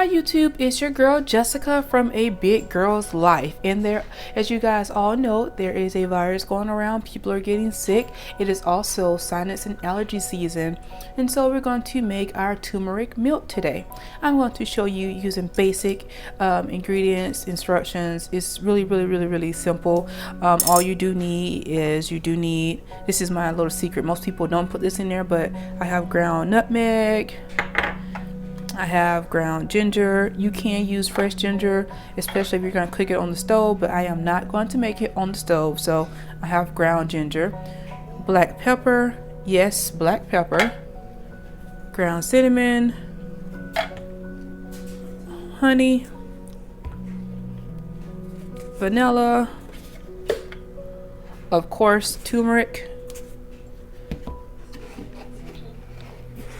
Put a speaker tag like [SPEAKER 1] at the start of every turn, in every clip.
[SPEAKER 1] Hi YouTube, it's your girl Jessica from A Big Girl's Life. And there, as you guys all know, there is a virus going around. People are getting sick. It is also sinus and allergy season. And so we're going to make our turmeric milk today. I'm going to show you using basic ingredients, instructions. It's really simple. All you do need is, this is my little secret. Most people don't put this in there, but I have ground nutmeg. I have ground ginger. You can use fresh ginger, especially if you're going to cook it on the stove, but I am not going to make it on the stove. So I have ground ginger, black pepper, yes, black pepper, ground cinnamon, honey, vanilla, of course, turmeric,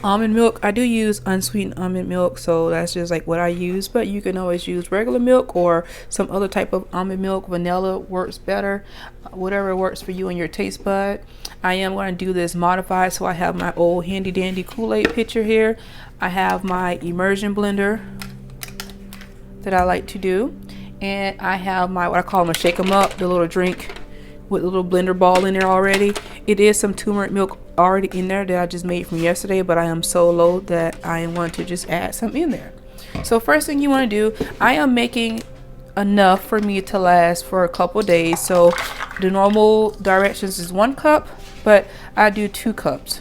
[SPEAKER 1] almond milk. I do use unsweetened almond milk, so that's just like what I use, but you can always use regular milk or some other type of almond milk. Vanilla works better, whatever works for you and your taste bud. I am going to do this modified, so I have my old handy dandy Kool-Aid pitcher here. I have my immersion blender that I like to do, and I have my, what I call them, a shake 'em up, the little drink with a little blender ball in there already. It is some turmeric milk already in there that I just made from yesterday, but I am so low that I am going to just add some in there. So first thing you want to do, I am making enough for me to last for a couple days. So the normal directions is 1 cup, but I do 2 cups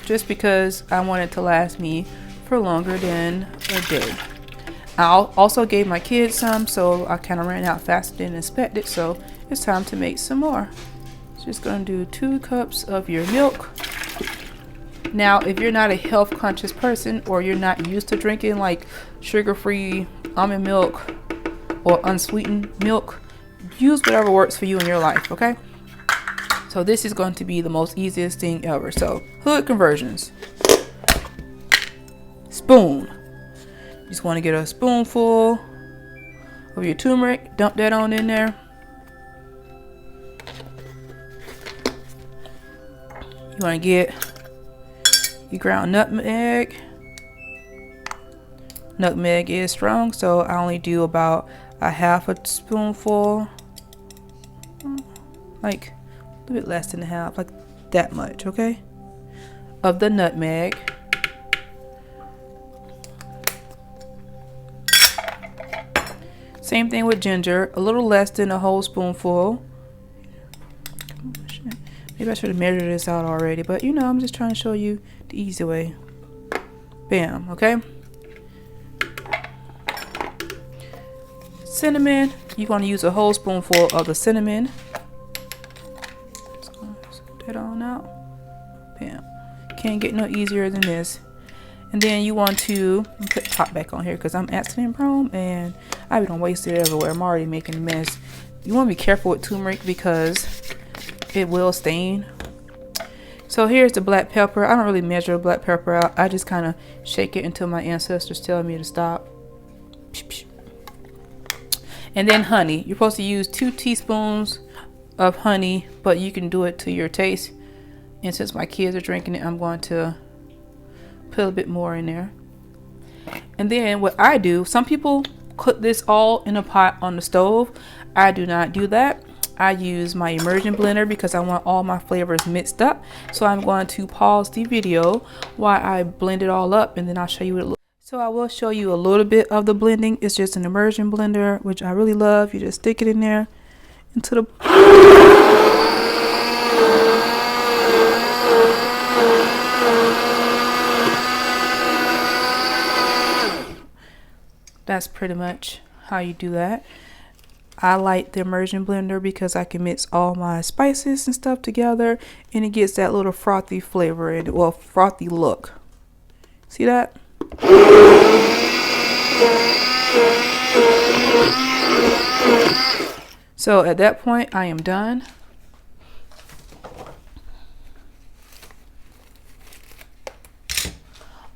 [SPEAKER 1] just because I want it to last me for longer than a day. I also gave my kids some, so I kind of ran out faster than expected, so it's time to make some more. Just gonna do 2 cups of your milk. Now, if you're not a health conscious person, or you're not used to drinking like sugar-free almond milk or unsweetened milk, use whatever works for you in your life, okay? So this is going to be the most easiest thing ever. So hood conversions. Spoon. You just want to get a spoonful of your turmeric, dump that on in there. You want to get your ground nutmeg. Nutmeg is strong, so I only do about a half a spoonful, like a little bit less than a half, like that much, okay, of the nutmeg. Same thing with ginger, a little less than a whole spoonful. Maybe I should have measured this out already, but you know, I'm just trying to show you the easy way. Bam, okay? Cinnamon, you're going to use a whole spoonful of the cinnamon. Just going to scoop that on out. Bam. Can't get no easier than this. And then you want to put the top back on here because I'm accident prone and I don't waste it everywhere. I'm already making a mess. You want to be careful with turmeric because it will stain. So here's the black pepper. I don't really measure black pepper out. I just kind of shake it until my ancestors tell me to stop. And then honey. You're supposed to use 2 teaspoons of honey, but you can do it to your taste. And since my kids are drinking it, I'm going to put a bit more in there. And then what I do, some people cook this all in a pot on the stove. I do not do that. I use my immersion blender because I want all my flavors mixed up. So I'm going to pause the video while I blend it all up, and then I'll show you it. So I will show you a little bit of the blending. It's just an immersion blender, which I really love. You just stick it in there into the That's pretty much how you do that. I like the immersion blender because I can mix all my spices and stuff together, and it gets that little frothy flavor and, well, frothy look. See that? So at that point, I am done.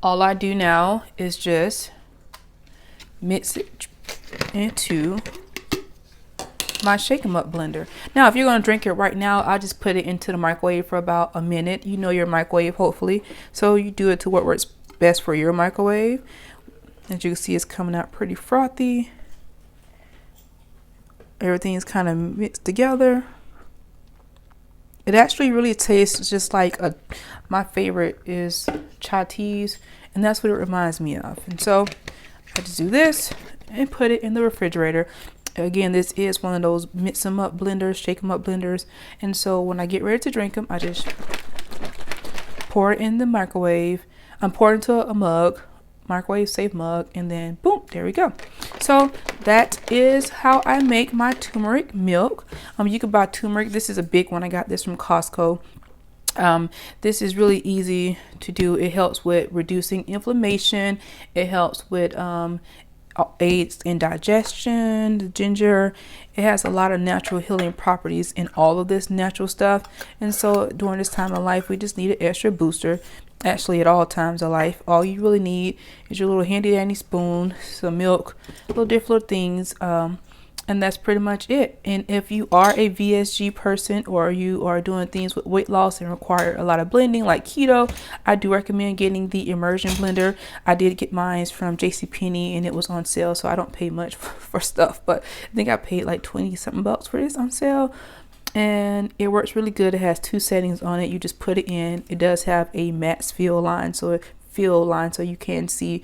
[SPEAKER 1] All I do now is just mix it into my shake 'em up blender. Now, if you're going to drink it right now, I just put it into the microwave for about a minute. You know your microwave, hopefully. So you do it to what works best for your microwave. As you can see, it's coming out pretty frothy. Everything is kind of mixed together. It actually really tastes just like my favorite is chai teas, and that's what it reminds me of. And so I just do this and put it in the refrigerator. Again, this is one of those mix them up blenders, shake them up blenders. And so when I get ready to drink them, I just pour it in the microwave. I'm pouring into a mug, microwave safe mug, and then boom, there we go. So that is how I make my turmeric milk. You can buy turmeric. This is a big one. I got this from Costco. This is really easy to do. It helps with reducing inflammation. It helps with aids in digestion. The ginger, it has a lot of natural healing properties in all of this natural stuff. And so during this time of life, we just need an extra booster. Actually, at all times of life, all you really need is your little handy dandy spoon, some milk, little different little things, and that's pretty much it. And if you are a VSG person, or you are doing things with weight loss and require a lot of blending like keto, I do recommend getting the immersion blender. I did get mine from JCPenney and it was on sale, so I don't pay much for stuff, but I think I paid like 20 something bucks for this on sale. And it works really good. It has 2 settings on it. You just put it in. It does have a max fill line, so you can see,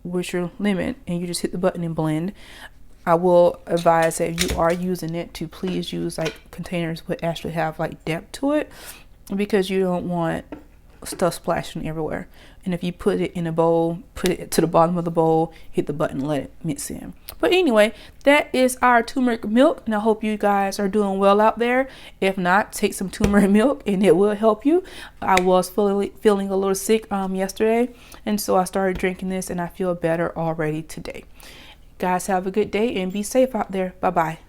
[SPEAKER 1] what's your limit, and you just hit the button and blend. I will advise that if you are using it to please use like containers that actually have like depth to it, because you don't want stuff splashing everywhere. And if you put it in a bowl, put it to the bottom of the bowl, hit the button, let it mix in. But anyway, that is our turmeric milk, and I hope you guys are doing well out there. If not, take some turmeric milk and it will help you. I was feeling a little sick yesterday, and so I started drinking this and I feel better already today. Guys, have a good day and be safe out there. Bye-bye.